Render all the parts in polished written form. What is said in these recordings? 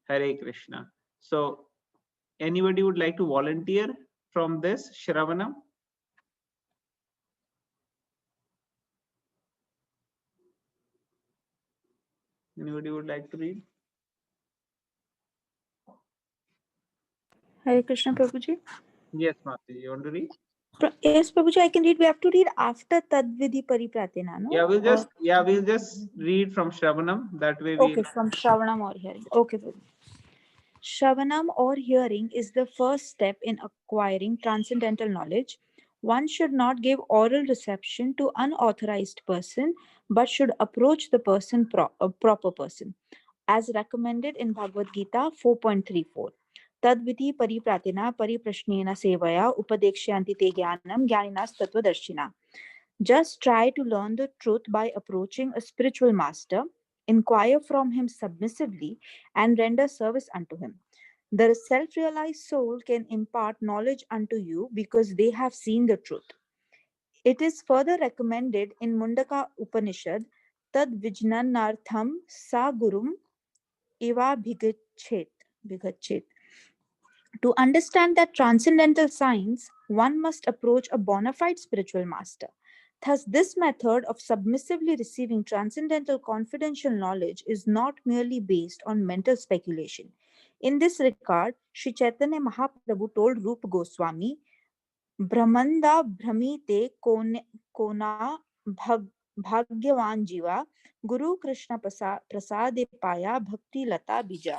Hare Krishna. So, anybody would like to volunteer from this Shravanam? Anybody would like to read? Hare Krishna, Prabhuji. Yes, Mati, you want to read? Yes, Prabhuji, I can read. We have to read after Tadvidhi Paripratina, Yeah, no? we'll just read from Shravanam. That way Okay, we'll. from Shravanam or hearing. Okay, Prabhuji. Shravanam or hearing is the first step in acquiring transcendental knowledge. One should not give oral reception to unauthorized person, but should approach the person a proper person, as recommended in Bhagavad Gita 4.34. Tadviti paripratina pariprashnena sevaya upadekshyanti te jnanam jnaninas tattvadarshina. Just try to learn the truth by approaching a spiritual master, inquire from him submissively, and render service unto him. The self realized soul can impart knowledge unto you because they have seen the truth. It is further recommended in Mundaka Upanishad, Tad Vijnanartham Sa Gurum Eva Bhigachet. To understand that transcendental science, one must approach a bona fide spiritual master. Thus, this method of submissively receiving transcendental confidential knowledge is not merely based on mental speculation. In this regard, Sri Chaitanya Mahaprabhu told Rupa Goswami, Brahmanda Brahmite Kona Bhagyavan Jiva Guru Krishna Prasade Paya Bhakti Lata Bija.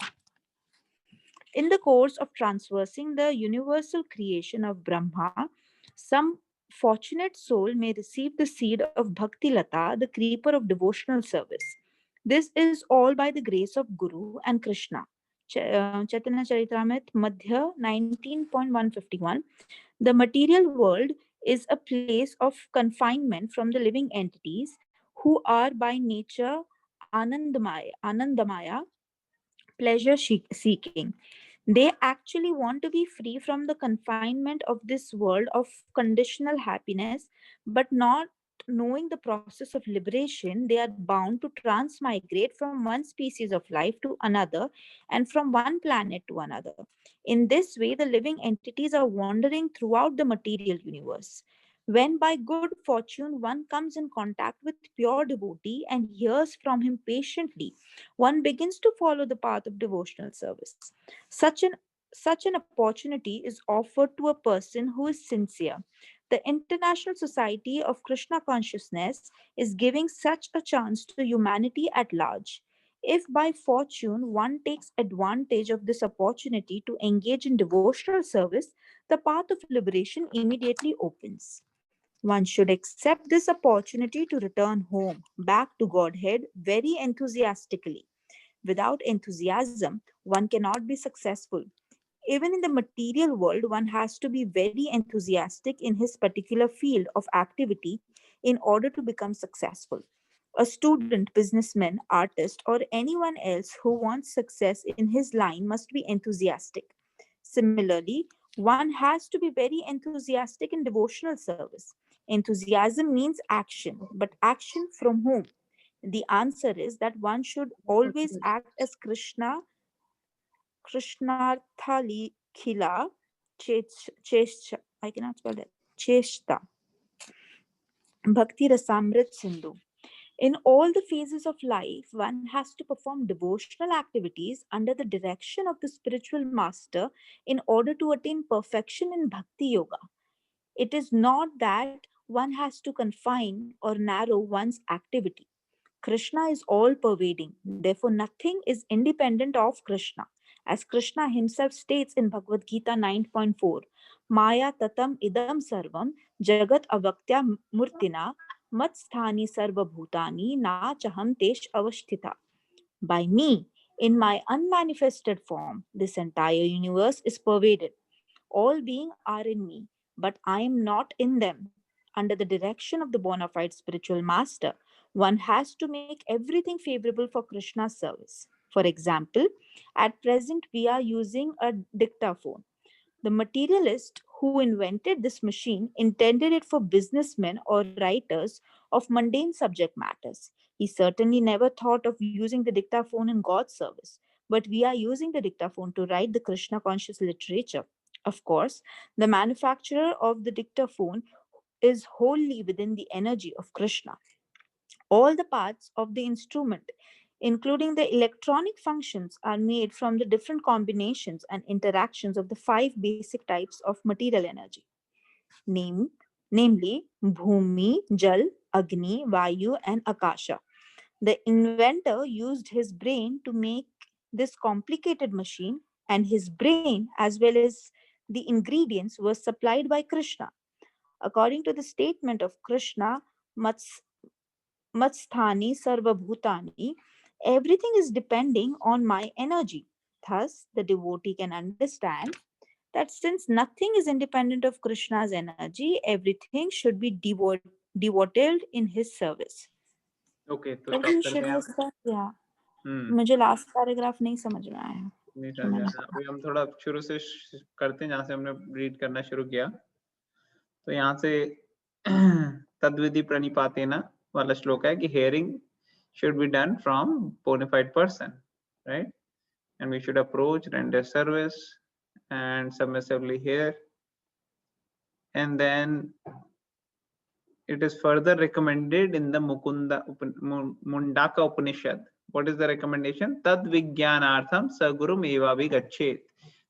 In the course of transversing the universal creation of Brahma, some fortunate soul may receive the seed of Bhakti Lata, the creeper of devotional service. This is all by the grace of Guru and Krishna. Chaitanya Charitamrita Madhya 19.151. The material world is a place of confinement from the living entities who are by nature Anandamaya, pleasure seeking. They actually want to be free from the confinement of this world of conditional happiness, but not knowing the process of liberation, they are bound to transmigrate from one species of life to another and from one planet to another. In this way, the living entities are wandering throughout the material universe. When by good fortune one comes in contact with pure devotee and hears from him patiently, one begins to follow the path of devotional service. Such an such an opportunity is offered to a person who is sincere. The International Society of Krishna Consciousness is giving such a chance to humanity at large. If by fortune one takes advantage of this opportunity to engage in devotional service, the path of liberation immediately opens. One should accept this opportunity to return home, back to Godhead, very enthusiastically. Without enthusiasm, one cannot be successful. Even in the material world, one has to be very enthusiastic in his particular field of activity in order to become successful. A student, businessman, artist, or anyone else who wants success in his line must be enthusiastic. Similarly, one has to be very enthusiastic in devotional service. Enthusiasm means action, but action from whom? The answer is that one should always act as Krishnartha Khila I cannot spell that. Cheshta. Bhakti Rasamrit Sindhu. In all the phases of life, one has to perform devotional activities under the direction of the spiritual master in order to attain perfection in Bhakti Yoga. It is not that one has to confine or narrow one's activity. Krishna is all pervading, therefore, nothing is independent of Krishna. As Krishna himself states in Bhagavad Gita 9.4, Maya tatam idam sarvam jagat avaktya murtina matsthani sarva bhutani na chaham tesh avasthita. By me, in my unmanifested form, this entire universe is pervaded. All beings are in me, but I am not in them. Under the direction of the bona fide spiritual master, one has to make everything favorable for Krishna's service. For example, at present we are using a dictaphone. The materialist who invented this machine intended it for businessmen or writers of mundane subject matters. He certainly never thought of using the dictaphone in God's service. but we are using the dictaphone to write the Krishna conscious literature. Of course, the manufacturer of the dictaphone is wholly within the energy of Krishna. All the parts of the instrument, including the electronic functions, are made from the different combinations and interactions of the five basic types of material energy, name, namely Bhumi, Jal, Agni, Vayu, and Akasha. The inventor used his brain to make this complicated machine, and his brain, as well as the ingredients, was supplied by Krishna. According to the statement of Krishna, Matsthani Sarvabhutani, everything is depending on my energy. Thus, the devotee can understand that since nothing is independent of Krishna's energy, everything should be devoted in his service. Okay, तो Maybe stop you करते should हैं यहाँ have पे। said, yeah. हम्म। मुझे last paragraph नहीं समझ में आया नहीं जो समझ मैंने आया। पढ़ा। अभी हम थोड़ा शुरू से करते हैं, जहाँ से हमने रीड करना शुरू किया। तो यहाँ से तद्विधि प्रणिपातेन वाला श्लोक है कि hearing should be done from bona fide person, right? And we should approach, render service, and submissively hear. And then it is further recommended in the Mundaka Upanishad. What is the recommendation? Tad Vijnanartham Sagurum Eva Vigachet.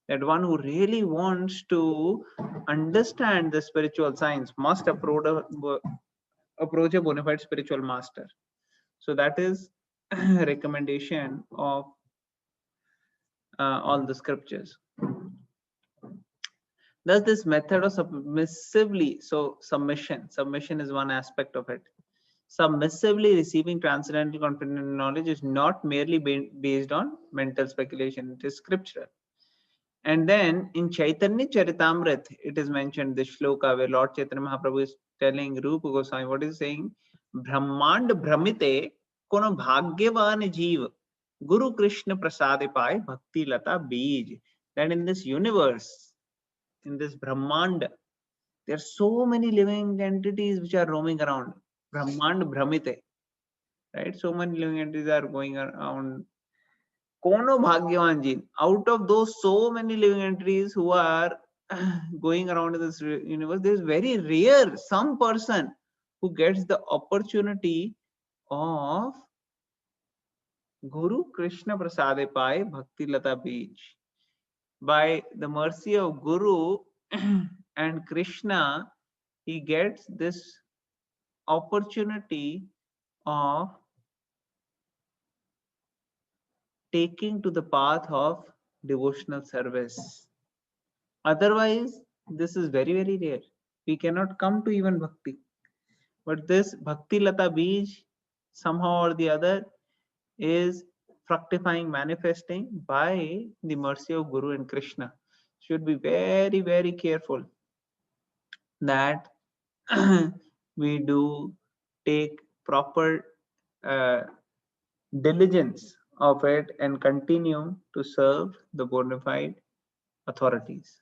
That one who really wants to understand the spiritual science must approach a bona fide spiritual master. So that is recommendation of all the scriptures. Thus, this method of submissively, so submission is one aspect of it. Submissively receiving transcendental confident knowledge is not merely based on mental speculation, it is scriptural. And then in Chaitanya Charitamrita, it is mentioned this shloka where Lord Chaitanya Mahaprabhu is telling Rupa Goswami, what is saying? Brahmand Brahmite kono bhagyavan jeev Guru Krishna prasade paye bhakti lata bij. That in this universe, in this Brahmand, there are so many living entities which are roaming around. Brahmand Brahmite, right? So many living entities are going around. Kono Bhagyavan Jin. Out of those so many living entities who are going around in this universe, there is very rare some person who gets the opportunity of Guru Krishna Prasade Pai Bhakti Lata Bij. By the mercy of Guru and Krishna, he gets this opportunity of taking to the path of devotional service. Otherwise, this is very, very rare. We cannot come to even bhakti. But this bhakti lata bij, somehow or the other, is fructifying, manifesting by the mercy of Guru and Krishna. Should be very, very careful that we do take proper diligence of it and continue to serve the bona fide authorities.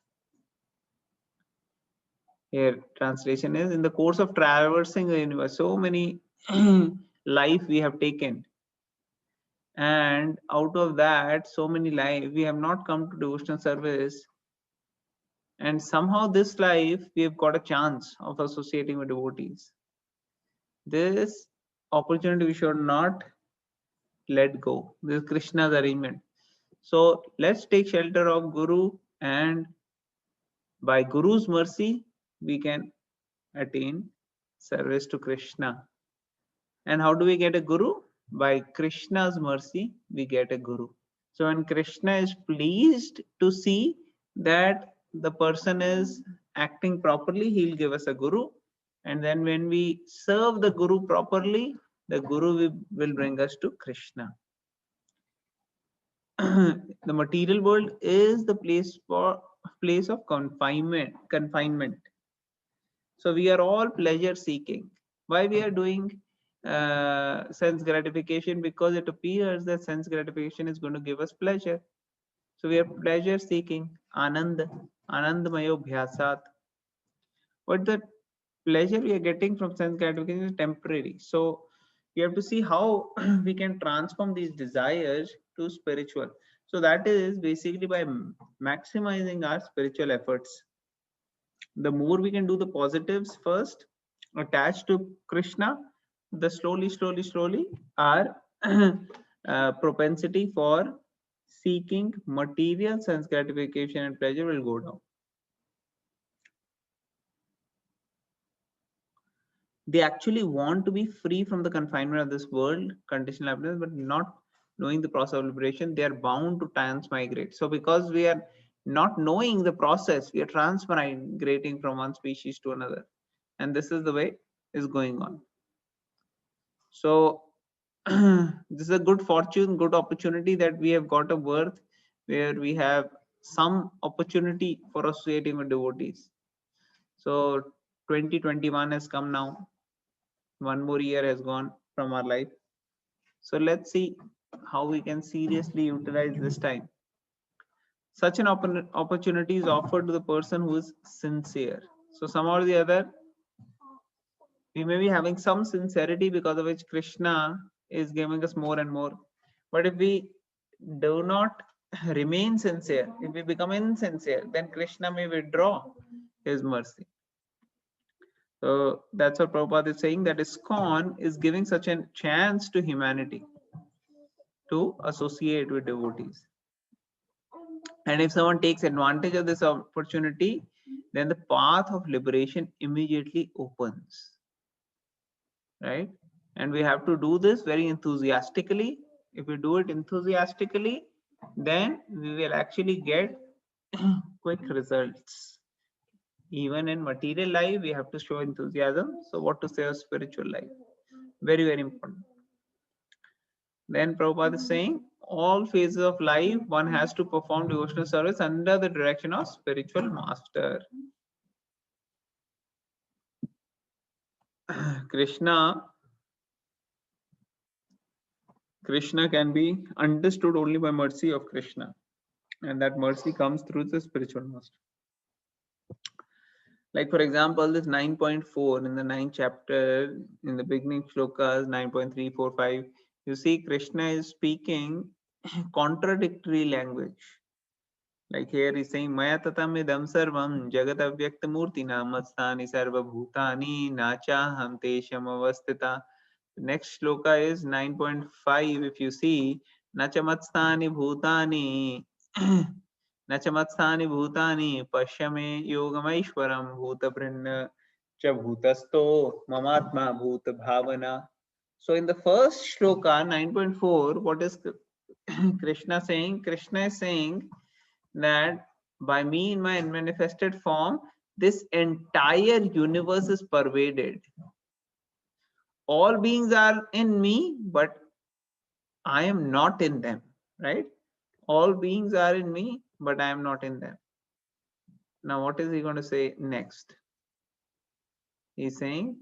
Here, translation is, in the course of traversing the universe, so many life we have taken, and out of that, so many life we have not come to devotional service, and somehow this life we have got a chance of associating with devotees. This opportunity we should not let go. This is Krishna's arrangement. So let's take shelter of Guru, and by Guru's mercy, we can attain service to Krishna. And how do we get a Guru? By Krishna's mercy, we get a Guru. So when Krishna is pleased to see that the person is acting properly, he'll give us a Guru. And then when we serve the Guru properly, the Guru will bring us to Krishna. The material world is the place of confinement. So we are all pleasure seeking. Why we are doing sense gratification? Because it appears that sense gratification is going to give us pleasure. So we are pleasure seeking. Anandamayo bhyasat. But the pleasure we are getting from sense gratification is temporary. So we have to see how we can transform these desires to spiritual. So that is basically by maximizing our spiritual efforts. The more we can do the positives first, attached to Krishna, the slowly, our propensity for seeking material sense gratification and pleasure will go down. They actually want to be free from the confinement of this world, conditional happiness, but not knowing the process of liberation, they are bound to transmigrate. So because we are not knowing the process, we are transmigrating from one species to another. And this is the way is going on. So this is a good fortune, good opportunity that we have got a birth where we have some opportunity for associating with devotees. So 2021 has come now. One more year has gone from our life. So let's see how we can seriously utilize this time. Such an opportunity is offered to the person who is sincere. So somehow or the other, we may be having some sincerity because of which Krishna is giving us more and more. But if we do not remain sincere, if we become insincere, then Krishna may withdraw his mercy. So that's what Prabhupada is saying, that ISKCON is giving such a chance to humanity to associate with devotees. And if someone takes advantage of this opportunity, then the path of liberation immediately opens. Right? And we have to do this very enthusiastically. If we do it enthusiastically, then we will actually get quick results. Even in material life, we have to show enthusiasm. So what to say of spiritual life? Very, very important. Then Prabhupada is saying, all phases of life, one has to perform devotional service under the direction of spiritual master. Krishna can be understood only by mercy of Krishna. And that mercy comes through the spiritual master. Like for example, this 9.4 in the 9th chapter, in the beginning shlokas 9.3, 4, 5, you see Krishna is speaking contradictory language. Like here he's saying, Maya tatamidam sarvam jagat avyakta murtina matstani sarva bhutani nacha ham tesham avastita. The next shloka is 9.5. If you see, nacha matstani bhutani नचमत्स्थानि भूतानि पश्य मे योगमैश्वरं भूतभृन्न च भूतस्थो mamatma bhuta bhavana. So in the first shloka 9.4, what is Krishna saying? Krishna is saying that by me in my manifested form, this entire universe is pervaded. All beings are in me, but I am not in them, right? All beings are in me, but I am not in them. Now, what is he going to say next? He's saying,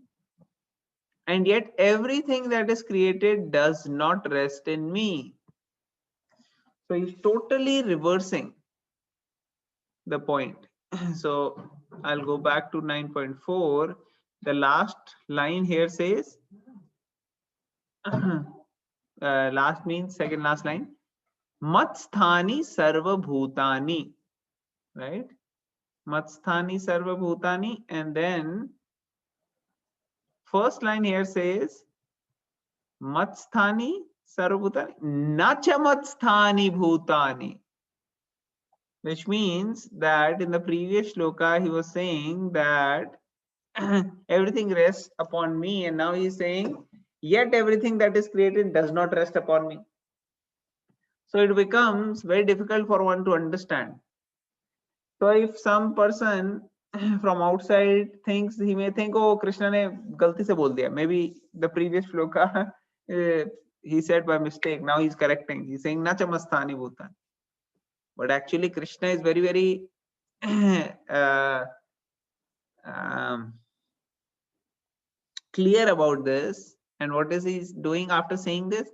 and yet everything that is created does not rest in me. So he's totally reversing the point. So I'll go back to 9.4. The last line here says, last means second last line, Matsthani sarva bhutani, right? Matsthani sarva bhutani, and then first line here says Matsthani sarva bhutani, nacha matsthani bhutani, which means that in the previous shloka he was saying that everything rests upon me, and now he's saying yet everything that is created does not rest upon me. So it becomes very difficult for one to understand. So if some person from outside thinks, he may think, oh, Krishna ne galti se bol diya. Maybe the previous shloka he said by mistake. Now he's correcting. He's saying nachamasthani bhutan. But actually Krishna is very, very clear about this. And what is he doing after saying this?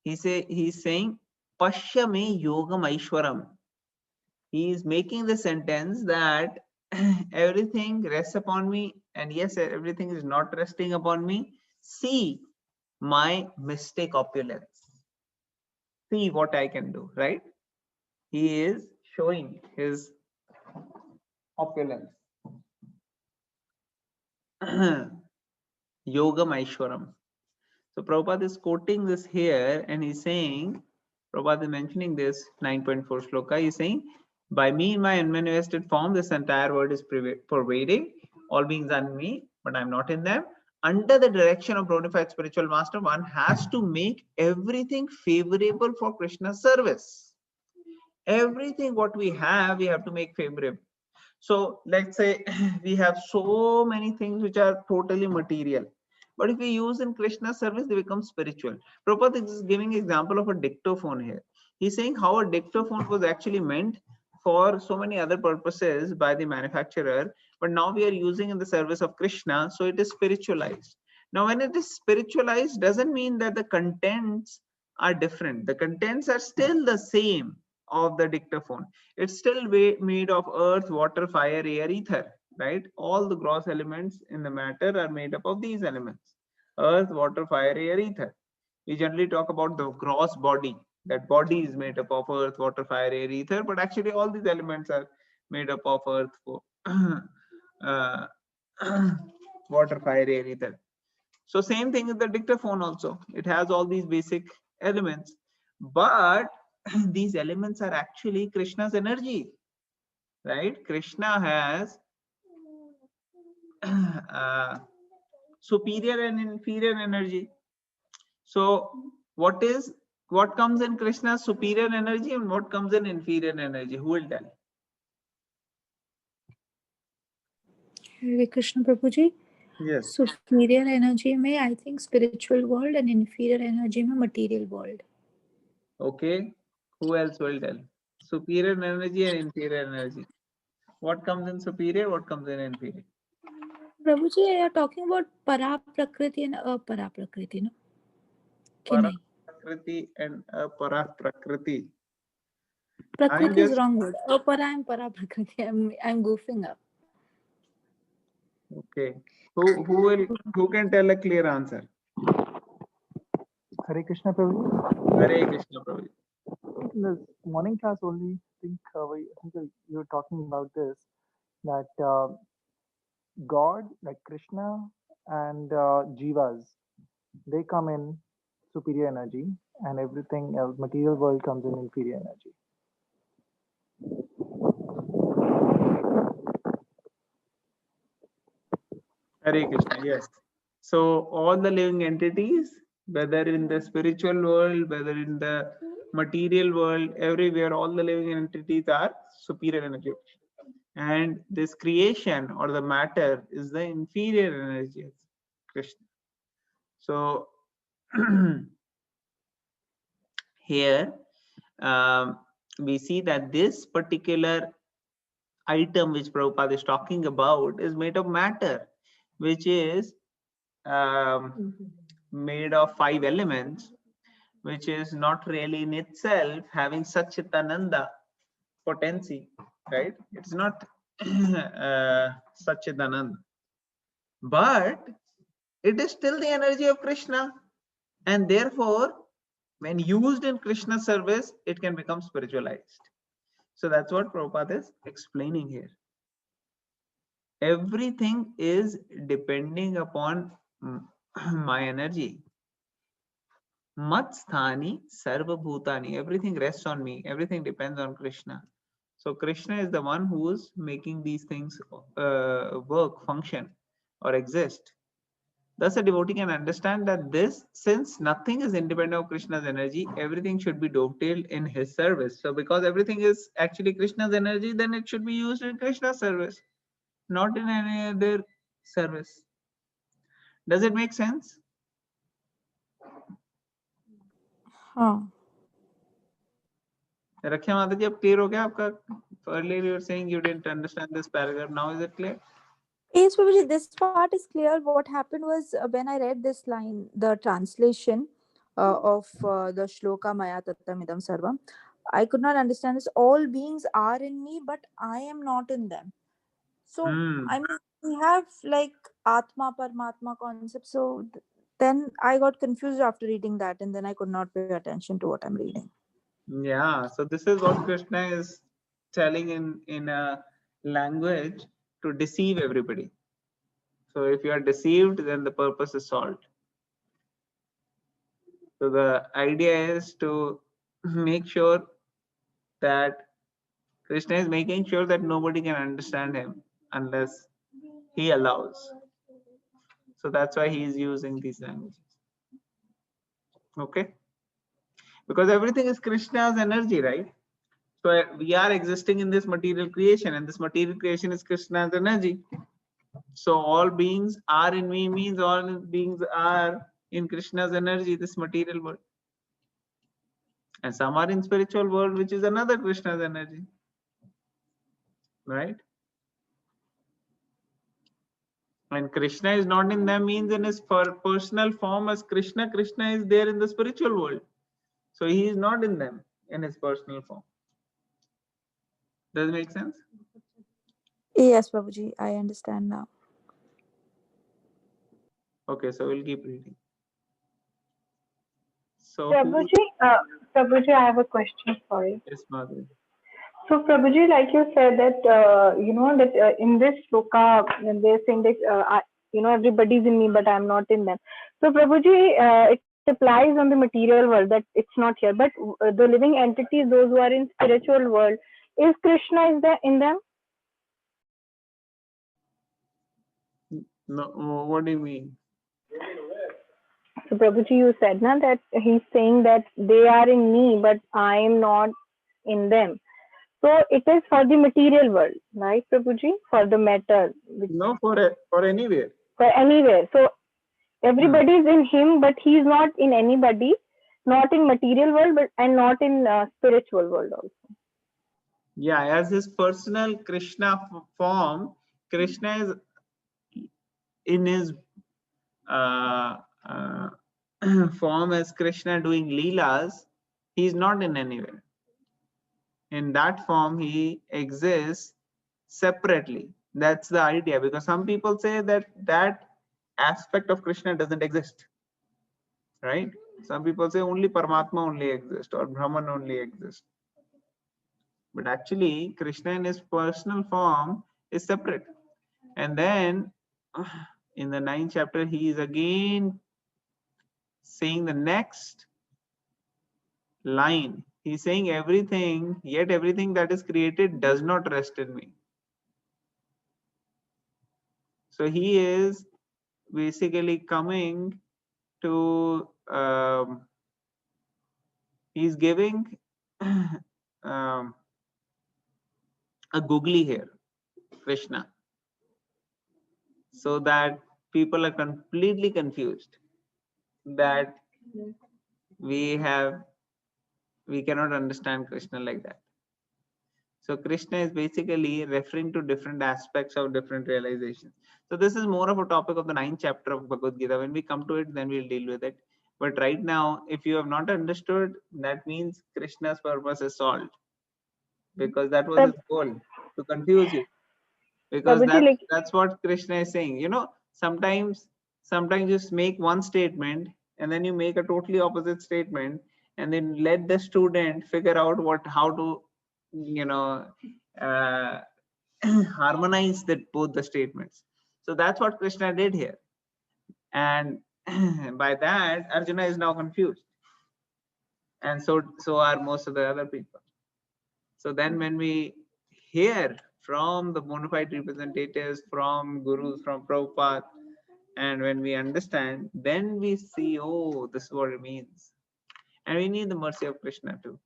He's saying Pashya me yogam aishwaram. He is making the sentence that everything rests upon me, and yes, everything is not resting upon me. See my mystic opulence. See what I can do, right? he is showing his opulence. Yogam Aishwaram. So Prabhupada is quoting this here and he's saying, Prabhupada is mentioning this 9.4 shloka. He's saying, by me in my unmanifested form, this entire world is pervading. All beings are in me, but I'm not in them. Under the direction of bona fide spiritual master, one has to make everything favorable for Krishna's service. Everything what we have to make favorable. So let's say we have so many things which are totally material. But if we use in Krishna's service, they become spiritual. Prabhupada is giving example of a dictaphone here. He's saying how a dictaphone was actually meant for so many other purposes by the manufacturer, but now we are using in the service of Krishna, so it is spiritualized. Now, when it is spiritualized, doesn't mean that the contents are different. The contents are still the same of the dictaphone. It's still made of earth, water, fire, air, ether, right? All the gross elements in the matter are made up of these elements: earth, water, fire, air, ether. We generally talk about the gross body. That body is made up of earth, water, fire, air, ether, but actually all these elements are made up of earth, uh, water, fire, air, ether. So same thing with the dictaphone also. It has all these basic elements, but these elements are actually Krishna's energy, right? Krishna has superior and inferior energy. So what comes in Krishna's superior energy and what comes in inferior energy? Who will tell? Hare Krishna Prabhuji. Yes. Superior energy में I think spiritual world and inferior energy में material world. Okay. Who else will tell? Superior energy and inferior energy. What comes in superior? What comes in inferior? Prabhuji, you are talking about para prakriti and apara prakriti, no? कि Para नहीं? Prakriti and Apara Prakriti. I'm Prakriti is just wrong word. Apara and para prakriti. I'm goofing up. okay. Who can tell a clear answer? Hare Krishna Prabhu. Hare Krishna Prabhu. In the morning class only, I think you were talking about this, that God, like Krishna and Jivas, they come in superior energy, and everything else, material world comes in inferior energy. Hare Krishna. Yes. So all the living entities, whether in the spiritual world, whether in the material world, everywhere, all the living entities are superior energy. And this creation or the matter is the inferior energy of Krishna. So here we see that this particular item which Prabhupada is talking about is made of matter, which is made of 5 elements, which is not really in itself having such a Tananda potency, right? It's not such a Tananda, but it is still the energy of Krishna, and therefore when used in Krishna service, it can become spiritualized. So that's what Prabhupada is explaining here. Everything is depending upon my energy. Mat sthani sarva bhutani. Everything rests on me. Everything depends on Krishna. So Krishna is the one who is making these things work, function, or exist. Thus, a devotee can understand that this, since nothing is independent of Krishna's energy, everything should be dovetailed in his service. So, because everything is actually Krishna's energy, then it should be used in Krishna's service, not in any other service. Does it make sense? हाँ. Rakhya Mataji, ab clear ho gaya aapka? Earlier you were saying you didn't understand this paragraph. Now is it clear? Yes, Prabhuji, this part is clear. What happened was when I read this line, the translation of the shloka Maya Tattam Idam Sarvam, I could not understand this. All beings are in me, but I am not in them. So, I mean, we have like Atma, Paramatma concept. So, then I got confused after reading that, and then I could not pay attention to what I'm reading. Yeah, so this is what Krishna is telling in a language to deceive everybody. So if you are deceived, then the purpose is solved. So the idea is to make sure that Krishna is making sure that nobody can understand him unless he allows. So that's why he is using these languages. Okay? Because everything is Krishna's energy, right? So we are existing in this material creation, and this material creation is Krishna's energy. So all beings are in me means all beings are in Krishna's energy, this material world. And some are in spiritual world, which is another Krishna's energy. Right? And Krishna is not in them means in his personal form as Krishna. Krishna is there in the spiritual world. So he is not in them in his personal form. Does it make sense? Yes, Prabhuji, I understand now. Okay, so we'll keep reading. So who Prabhuji, Prabhuji, I have a question for you. is Madhuri? So, Prabhuji, like you said that that in this sloka they're saying that everybody's in me, but I'm not in them. So, Prabhuji, it applies on the material world that it's not here, but the living entities, those who are in spiritual world, is Krishna is there in them? No, what do you mean? So, Prabhuji, you said now that he's saying that they are in me, but I am not in them. So it is for the material world, right, Prabhuji? For the matter, No, for anywhere. for anywhere. So everybody is in him, but he's not in anybody, not in material world, but and not in spiritual world also. Yeah, as his personal Krishna form, Krishna is in his uh, uh, form as Krishna doing leelas. He's not in anywhere. In that form, he exists separately. That's the idea, because some people say that that aspect of Krishna doesn't exist, right? Some people say only Paramatma only exists or Brahman only exists. But actually, Krishna in his personal form is separate. And then in the 9th chapter, he is again saying the next line. He's saying everything, yet everything that is created does not rest in me. So he is basically coming to, he's giving a googly here, Krishna, so that people are completely confused that we cannot understand Krishna like that. So Krishna is basically referring to different aspects of different realizations. So this is more of a topic of the 9th chapter of Bhagavad Gita. When we come to it, then we'll deal with it. But right now, if you have not understood, that means Krishna's purpose is solved, because that was his goal, to confuse you. Because Prabhuji, like that's what Krishna is saying. You know, sometimes you just make one statement and then you make a totally opposite statement, and then let the student figure out how to, uh, harmonize that both the statements. So that's what Krishna did here, and by that Arjuna is now confused, and so are most of the other people. So then when we hear from the bona fide representatives, from gurus, from Prabhupada, and when we understand, then we see, oh, this is what it means. And we need the mercy of Krishna too.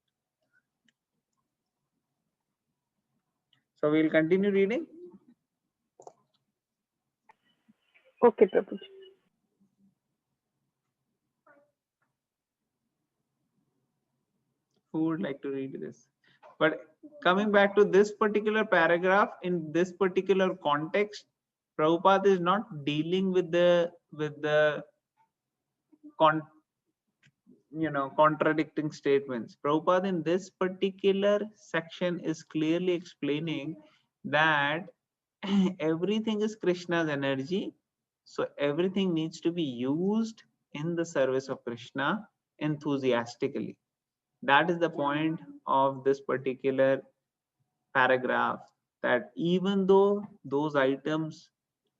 So we'll continue reading. okay, Prabhuji. Who would like to read this? But coming back to this particular paragraph, in this particular context, Prabhupada is not dealing with the contradicting statements. Prabhupada in this particular section is clearly explaining that everything is Krishna's energy, so everything needs to be used in the service of Krishna enthusiastically. That is the point of this particular paragraph, that even though those items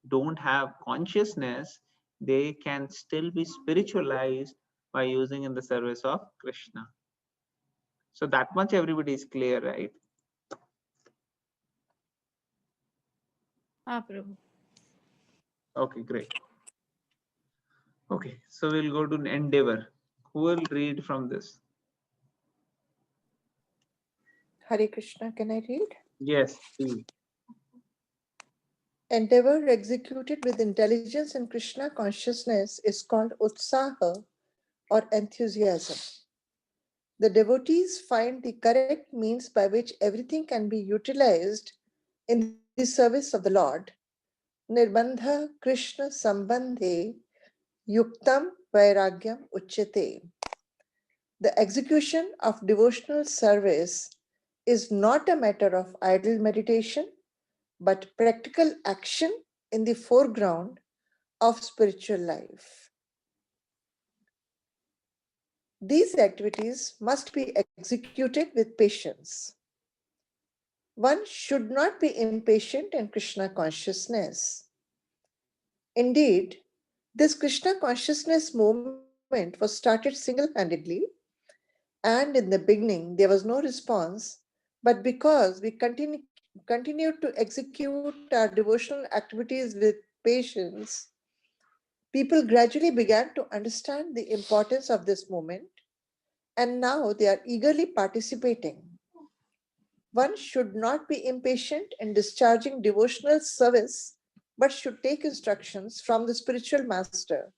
don't have consciousness, they can still be spiritualized by using in the service of Krishna. So that much everybody is clear, right? Prabhu. Okay, great. Okay, so we'll go to endeavor. Who will read from this? Hare Krishna, can I read? Yes, please. Endeavor executed with intelligence and Krishna consciousness is called utsaha or enthusiasm. The devotees find the correct means by which everything can be utilized in the service of the Lord. Nirbandha Krishna Sambandhe Yuktam Vairagyam Uchyate. The execution of devotional service is not a matter of idle meditation, but practical action in the foreground of spiritual life. These activities must be executed with patience. One should not be impatient in Krishna consciousness. Indeed, this Krishna consciousness movement was started single-handedly, and in the beginning there was no response, but because we continued to execute our devotional activities with patience, people gradually began to understand the importance of this movement, and now they are eagerly participating. One should not be impatient in discharging devotional service, but should take instructions from the spiritual master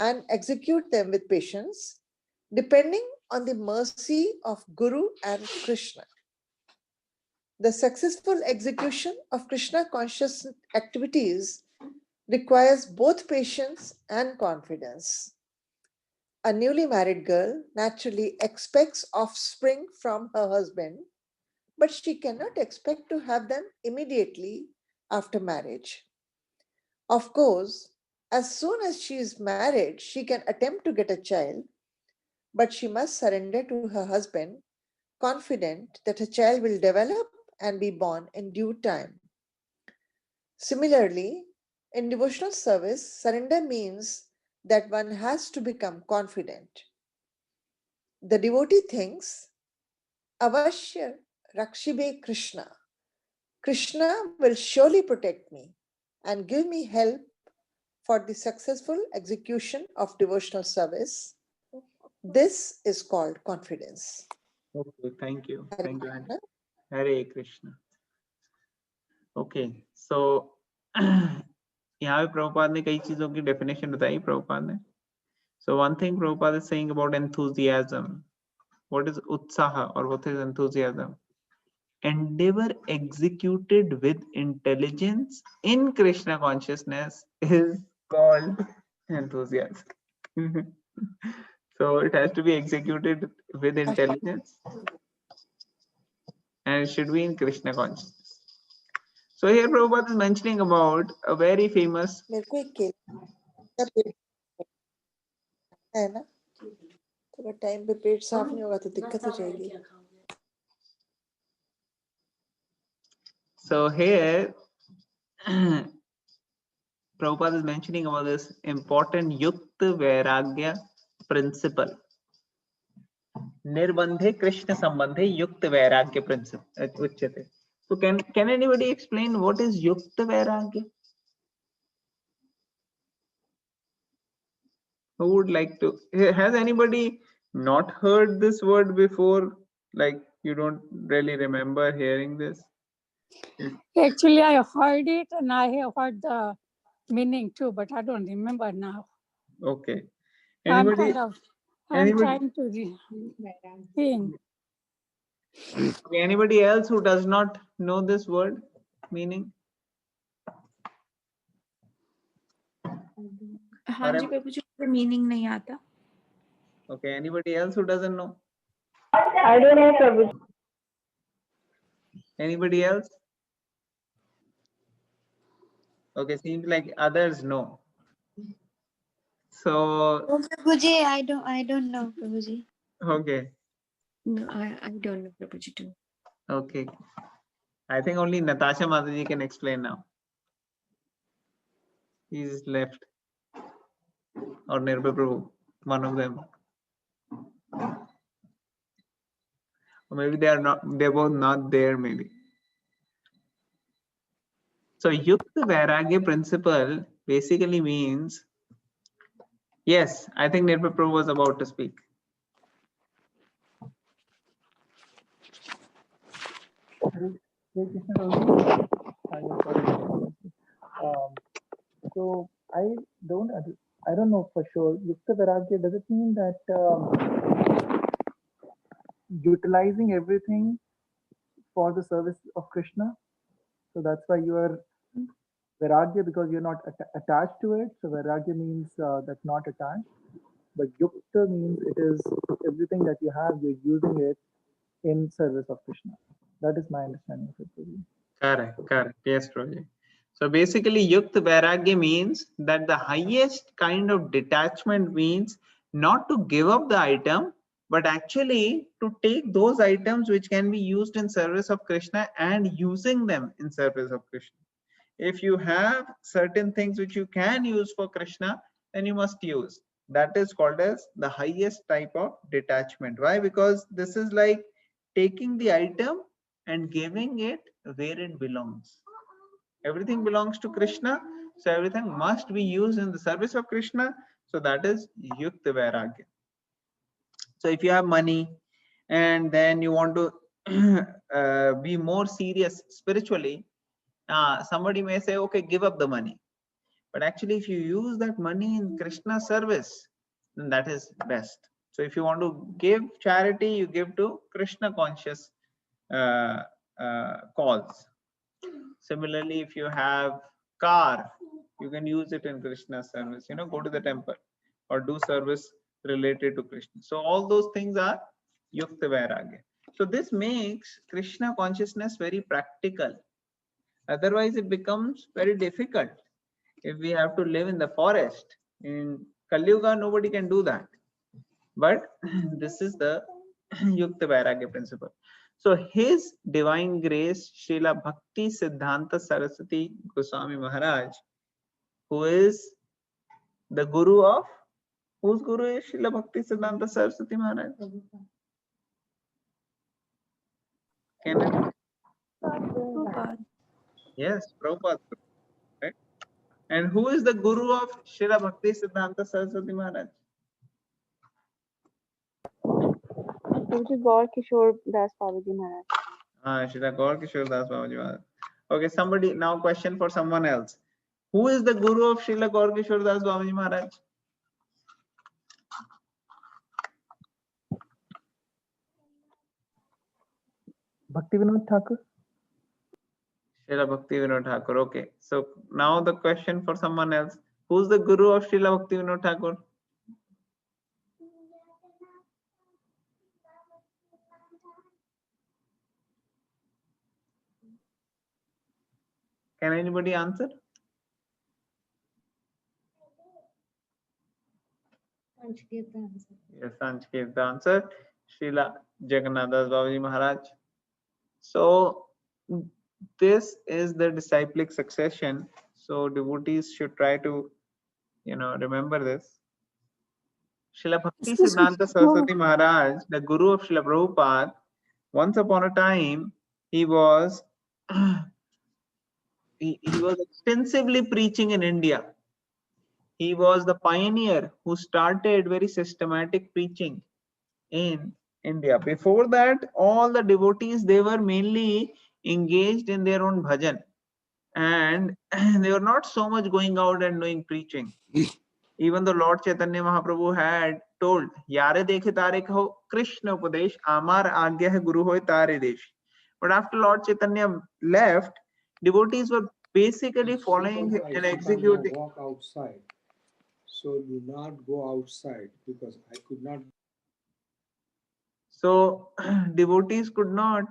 and execute them with patience, depending on the mercy of Guru and Krishna. The successful execution of Krishna conscious activities requires both patience and confidence. A newly married girl naturally expects offspring from her husband, but she cannot expect to have them immediately after marriage. Of course, as soon as she is married, she can attempt to get a child, but she must surrender to her husband, confident that her child will develop and be born in due time. Similarly, in devotional service, surrender means that one has to become confident. The devotee thinks, Avashya Rakshibe Krishna. Krishna will surely protect me and give me help for the successful execution of devotional service. This is called confidence. Okay, thank you. Hare Thank you, Krishna. Andy. Hare Krishna. Okay, so यहाँ पे प्रभुपाद ने कई चीजों की definition बताई प्रभुपाद ने. So one thing Prabhupada is saying about enthusiasm. What is utsaha or what is enthusiasm? Endeavor executed with intelligence in Krishna consciousness is called enthusiasm. So it has to be executed with intelligence and it should be in Krishna consciousness. So here Prabhupada is mentioning about a very famous. मेरे को एक केला पेट है ना, तो अगर time पे पेट साफ नहीं होगा तो दिक्कत हो जाएगी. So here Prabhupada is mentioning about this important Yukta Vairagya principle. Nirbandhe Krishna Sambandhe Yukta Vairagya principle. Uchyate. So can anybody explain what is Yukta Vairagya? Who would like to? Has anybody not heard this word before? Like you don't really remember hearing this? Actually, I heard it and I have heard the meaning too, but I don't remember now. Okay. I'm Anybody? trying to think. Anybody else who does not know this word meaning? हाँ जी प्रभु जी, मुझे meaning नहीं आता. Okay. Anybody else who doesn't know? I don't know, Prabhuji. Anybody else? Okay, seems like others know. So Prabhuji, I don't know, Prabhuji. okay. No, I don't know, Prabhuji too. Okay. I think only Natasha Mataji can explain now. He's left. Or Nirbhay Prabhu, one of them. Or maybe they are not, they're both not there, maybe. So Yukta Vairagya principle basically means, yes, I think Nirbhay Prabhu was about to speak. Hare Krishna Prabhuji. I am sorry. So I don't know for sure. Yukta Vairagya, does it mean that utilizing everything for the service of Krishna? So that's why you are Vairagya, because you're not attached to it. So Vairagya means that not attached. But Yukta means it is everything that you have, you're using it in service of Krishna. That is my understanding of it. Prabhuji. Correct, correct. Yes, Prabhu. So basically, Yukta Vairagya means that the highest kind of detachment means not to give up the item, but actually to take those items which can be used in service of Krishna and using them in service of Krishna. If you have certain things which you can use for Krishna, then you must use. That is called as the highest type of detachment. Why? Because this is like taking the item and giving it where it belongs. Everything belongs to Krishna, so everything must be used in the service of Krishna. So that is Yukta Vairagya. So if you have money and then you want to be more serious spiritually, somebody may say, okay, give up the money. But actually, if you use that money in Krishna service, then that is best. So if you want to give charity, you give to Krishna conscious cause. Similarly, if you have car, you can use it in Krishna service. Go to the temple or do service related to Krishna. So all those things are Yukta Vairagya. So this makes Krishna consciousness very practical. Otherwise, it becomes very difficult. If we have to live in the forest, in Kali Yuga, nobody can do that. But this is the Yukta Vairagya principle. So his divine grace, Srila Bhakti Siddhanta Saraswati Goswami Maharaj, who is the guru of, whose guru is Srila Bhakti Siddhanta Saraswati Maharaj? Can it? Prabhupada. Yes, Prabhupada. Right? And who is the guru of Srila Bhakti Siddhanta Saraswati Maharaj? Prabhuji Gaur Kishore Das Babaji Maharaj. Srila Gaur Kishore Das Babaji Maharaj. Okay, somebody, now question for someone else. Who is the guru of Srila Gaur Kishore Das Babaji Maharaj? Bhakti Vinod Thakur. Srila Bhakti Vinod Thakur. Okay, so now the question for someone else. Who's the guru of Srila Bhakti Vinod Thakur? Can anybody answer? Yes, Sanch gave the answer. Srila Jagannath Das Babaji Maharaj. So this is the disciplic succession. So devotees should try to, remember this. Srila Bhakti Excuse me. Siddhanta Saraswati Maharaj, the guru of Srila Prabhupada, once upon a time, he was he was extensively preaching in India. He was the pioneer who started very systematic preaching in India. Before that, all the devotees, they were mainly engaged in their own bhajan, and they were not so much going out and doing preaching. Even though Lord Chaitanya Mahaprabhu had told, Yare dekhe tare kaho Krishna Upadesh, Amar Agya hai Guru hoy tare desh. But after Lord Chaitanya left, devotees were basically following and executing. Walk outside. So do not go outside because I could not. So devotees could not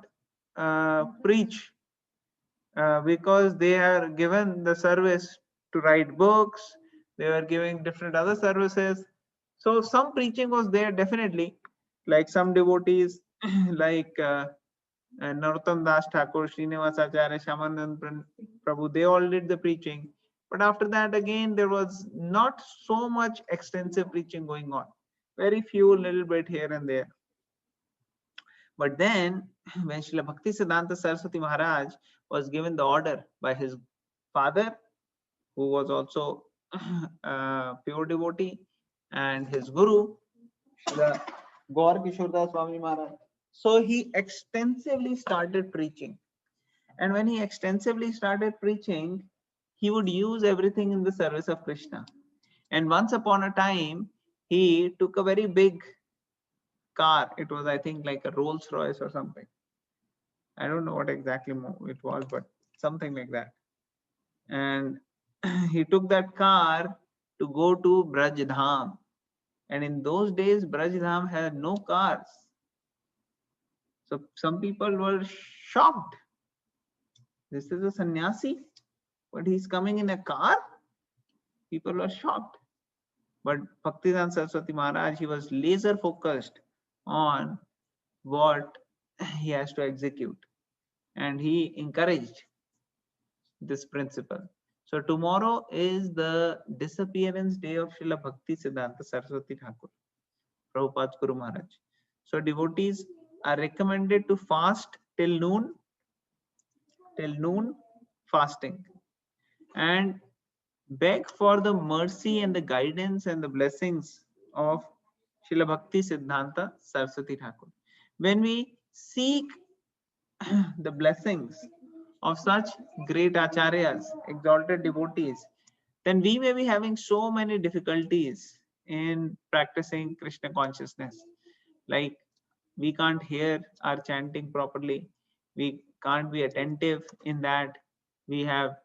preach because they are given the service to write books. They were giving different other services. So some preaching was there definitely. Like some devotees like Narottam Das Thakur, Srinivas Acharya, Shamanand Prabhu, they all did the preaching. But after that, again, there was not so much extensive preaching going on. Very few, little bit here and there. But then, when Srila Bhakti Siddhanta Saraswati Maharaj was given the order by his father, who was also a pure devotee, and his guru, the Gaur Kishore Das Swami Maharaj. So he extensively started preaching. And when he extensively started preaching, he would use everything in the service of Krishna. And once upon a time, he took a very big car. It was, I think, like a Rolls Royce or something. I don't know what exactly it was, but something like that. And he took that car to go to Braj Dham. And in those days, Braj Dham had no cars. So some people were shocked. This is a sannyasi, but he's coming in a car? People were shocked. But Bhaktivedanta Saraswati Maharaj, he was laser focused on what he has to execute. And he encouraged this principle. So tomorrow is the disappearance day of Srila Bhakti Siddhanta Saraswati Thakur, Prabhupada's Guru Maharaj. So devotees are recommended to fast till noon fasting, and beg for the mercy and the guidance and the blessings of Srila Bhakti Siddhanta Saraswati Thakur. When we seek the blessings of such great acharyas, exalted devotees, then we may be having so many difficulties in practicing Krishna consciousness. Like we can't hear our chanting properly, we can't be attentive in that, we have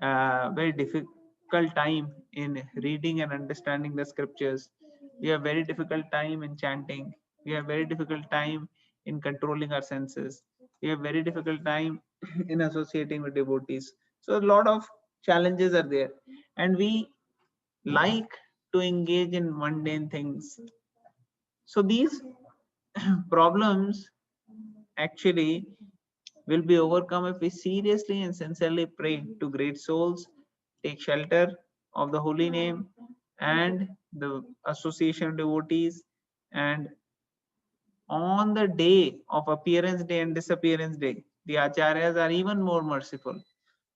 very difficult time in reading and understanding the scriptures, we have very difficult time in chanting, we have very difficult time in controlling our senses, we have very difficult time in associating with devotees. So a lot of challenges are there, and we like to engage in mundane things. So these problems actually will be overcome if we seriously and sincerely pray to great souls, take shelter of the holy name and the association of devotees, and on the day of appearance day and disappearance day, the acharyas are even more merciful.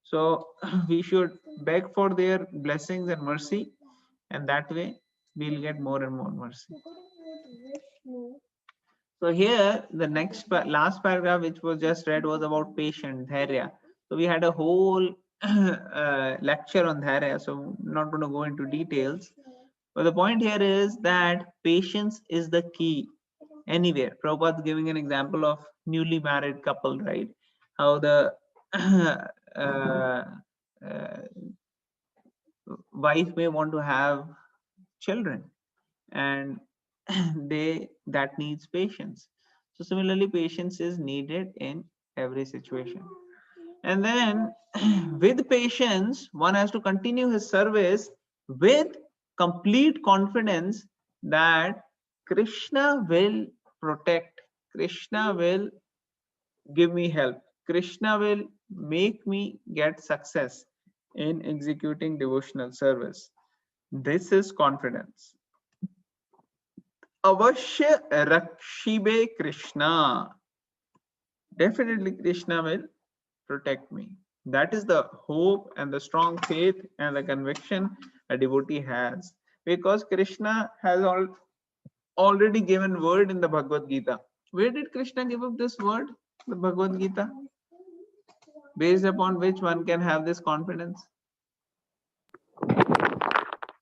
So we should beg for their blessings and mercy, and that way we'll get more and more mercy. So here the next last paragraph which was just read was about patient dhairya. So we had a whole lecture on dhairya, so I'm not going to go into details. But the point here is that patience is the key anywhere. Prabhupada's giving an example of newly married couple, right? How the uh, wife may want to have children, and that needs patience. So similarly, patience is needed in every situation. And then with patience, one has to continue his service with complete confidence that Krishna will protect, Krishna will give me help, Krishna will make me get success in executing devotional service. This is confidence. Avashya Rakshibe Krishna. Definitely Krishna will protect me. That is the hope and the strong faith and the conviction a devotee has. Because Krishna has already given word in the Bhagavad Gita. Where did Krishna give up this word? The Bhagavad Gita. Based upon which one can have this confidence?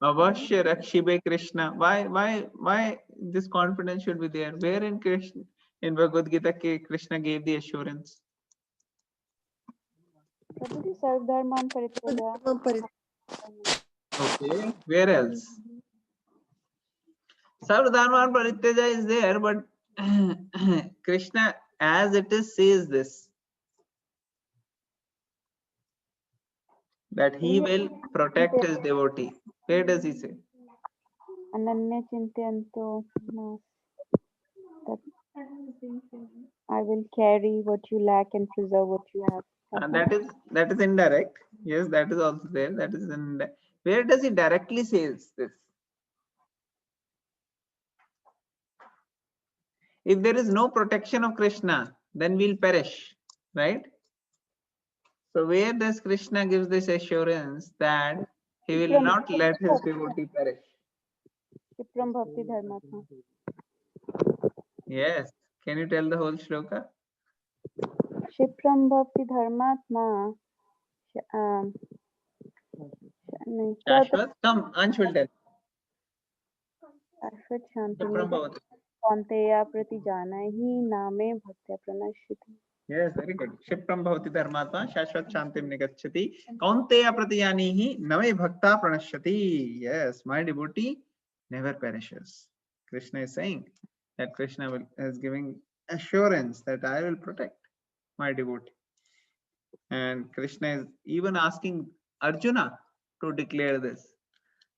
Avashya Rakshibe Krishna. Why this confidence should be there? Where in Krishna, in Bhagavad Gita, Krishna gave the assurance? Okay. Where else? Sarvadharman Parityaja is there, but Krishna, as it is, says this, that he will protect his devotee. Where does he say? I will carry what you lack and preserve what you have. And that is indirect. Yes, that is also there. That is in. Where does it directly says this? If there is no protection of Krishna, then we'll perish, right? So where does Krishna gives this assurance that he will not let his devotee perish? Shipram Bhakti Dharmatma. Yes. Can you tell the whole shloka? Shipram Bhakti Dharmatma. Um, नहीं, क्या होता Shashwat? Come, Ansh will tell. है? शाश्वत शांति Shipram Bhavati. कौन्तेया प्रति जाना ही नामे भक्त्या प्रणश्यति. Yes, very good. Shipram Bhavati Dharmatma Shashwat Shantim Nigacchati Kaunteya Pratiyanihi Name Bhakta Pranashyati. Yes, my devotee never perishes. Krishna is saying that is giving assurance that I will protect my devotee. And Krishna is even asking Arjuna to declare this.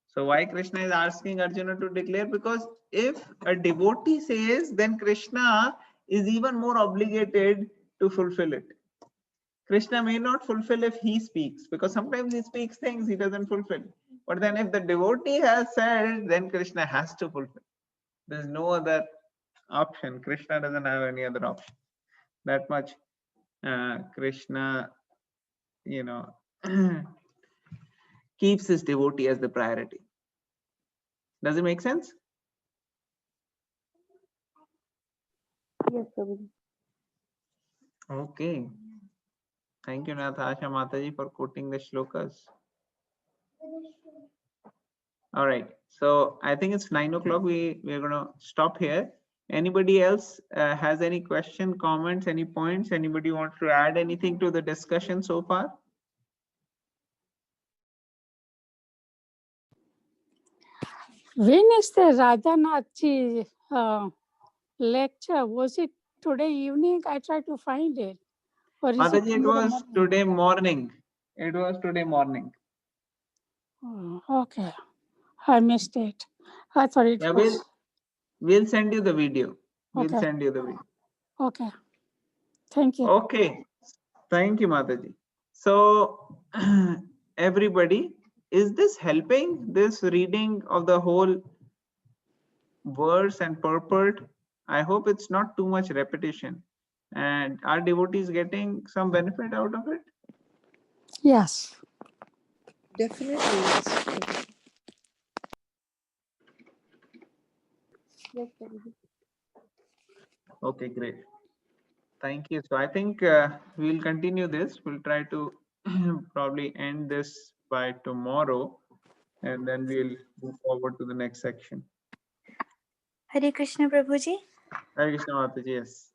So why Krishna is asking Arjuna to declare? Because if a devotee says, then Krishna is even more obligated to fulfill it. Krishna may not fulfill if he speaks, because sometimes he speaks things he doesn't fulfill. But then if the devotee has said, then Krishna has to fulfill. There's no other option. Krishna doesn't have any other option. That much Krishna, keeps his devotee as the priority. Does it make sense? Yes, Prabhuji. Okay. Thank you, Natasha Mataji, for quoting the shlokas. All right. So I think it's 9 o'clock. We're going to stop here. Anybody else has any question, comments, any points? Anybody wants to add anything to the discussion so far? When is the Radhanathji lecture? Was it today evening? I tried to find it. Or is it Mataji, it tomorrow was morning? today morning. It was today morning. Oh, okay. I missed it. I thought it Yeah, was. we'll send you the video. We'll Okay. send you the video. Okay. Thank you. Okay. Thank you, Mataji. So, everybody, is this helping, this reading of the whole verse and purport? I hope it's not too much repetition. And are devotees getting some benefit out of it? Yes. Definitely, yes. Yes, Prabhuji. Okay, great. Thank you. So I think we'll continue this. We'll try to probably end this by tomorrow, and then we'll move forward to the next section. Hare Krishna Prabhuji. Hare Krishna Mataji, yes.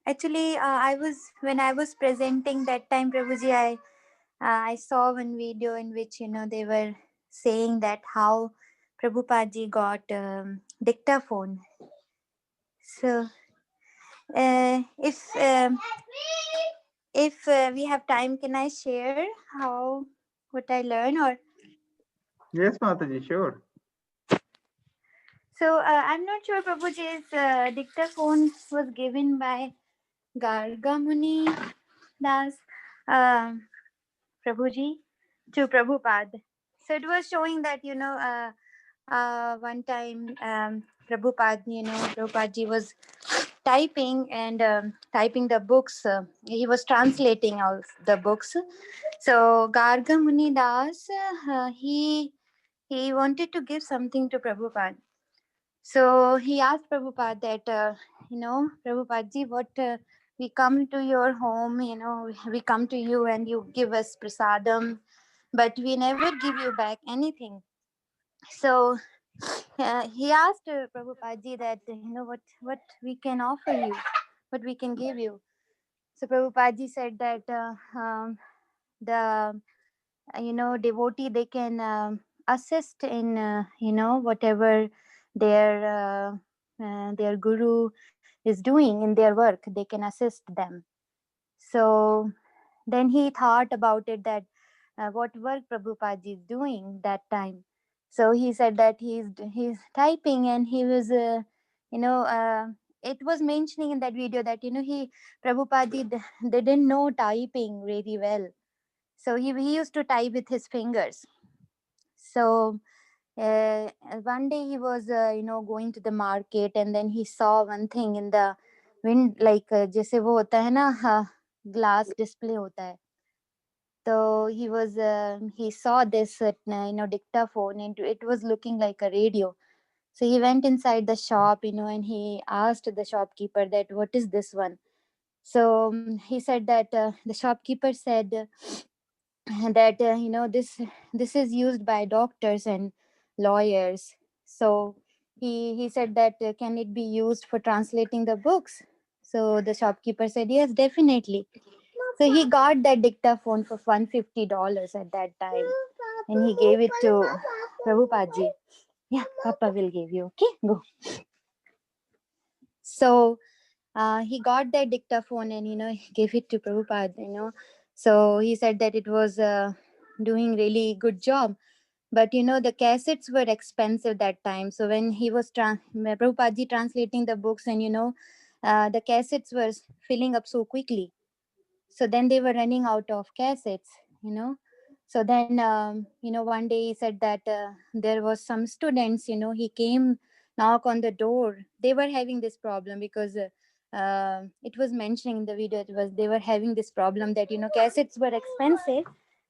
Actually, when I was presenting that time, Prabhuji, I saw one video in which they were saying that how Prabhupada got dictaphone. So if we have time, can I share how what I learned or? Yes, Mataji, sure. So I'm not sure Prabhuji's dictaphone was given by Garga Muni Das Prabhuji to Prabhupada. So it was showing that one time Prabhupada, Prabhupada was typing and typing the books. He was translating all the books. So Garga Muni Das, he wanted to give something to Prabhupada. So he asked Prabhupada that, Prabhupada ji, what we come to your home, we come to you and you give us prasadam, but we never give you back anything. So he asked Prabhupada ji that, what we can offer you, what we can give you. So Prabhupada ji said that the devotee, they can assist in whatever their guru is doing in their work. They can assist them. So then he thought about it, that what work Prabhupada is doing that time. So he said that he's typing, and he was it was mentioning in that video that Prabhupada they didn't know typing really well, so he used to type with his fingers. So one day he was going to the market, and then he saw one thing in the wind, like जैसे वो होता है ना glass display होता है. So he saw this dictaphone, and it was looking like a radio. So he went inside the shop, and he asked the shopkeeper that what is this one. So he said that the shopkeeper said that this is used by doctors and lawyers. So he said that can it be used for translating the books. So the shopkeeper said yes, definitely. So he got that dictaphone for $150 at that time, and he gave it to Prabhupada. Yeah, Papa will give you. Okay, go. So he got that dictaphone, and he gave it to Prabhupada. So he said that it was doing really good job. But the cassettes were expensive that time. So when he was Prabhupada translating the books, and the cassettes were filling up so quickly. So then they were running out of cassettes. So then one day he said that there was some students, he came, knock on the door. They were having this problem because it was mentioning in the video, they were having this problem that cassettes were expensive.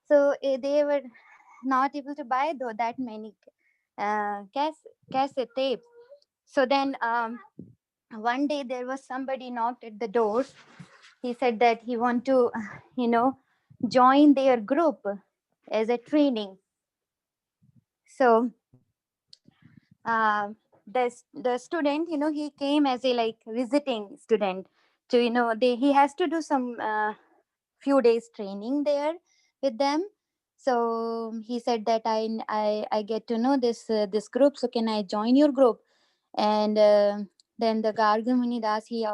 So they were not able to buy that many cassette tapes. So then one day there was somebody knocked at the door. He said that he want to join their group as a training. So the student, he came as a like visiting student to he has to do some few days training there with them. So he said that I get to know this group, so can I join your group? And then the Garga Muni Das, he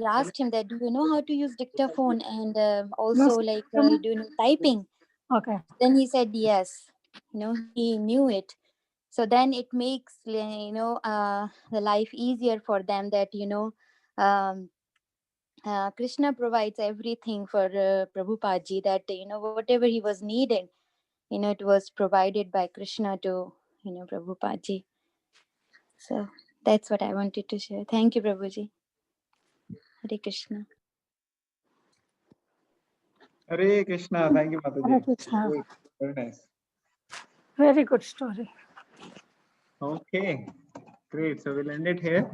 asked him that, do you know how to use dictaphone, and also Yes. like do you know typing? Okay. Then he said yes, he knew it. So then it makes the life easier for them, that um, Krishna provides everything for Prabhupada ji, that whatever he was needed, it was provided by Krishna to Prabhupada ji. So that's what I wanted to share. Thank you, Prabhuji. Hare Krishna. Hare Krishna. Thank you, Mataji. Hare Krishna. Great. Very nice. Very good story. Okay, great. So we'll end it here.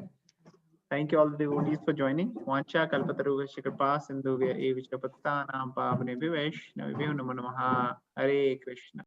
Thank you all the devotees for joining. Vancha kalpatarugasya kripa sindhuvya evicha pattanam pavane vivaish navibhyo namo namaha. Hare Krishna.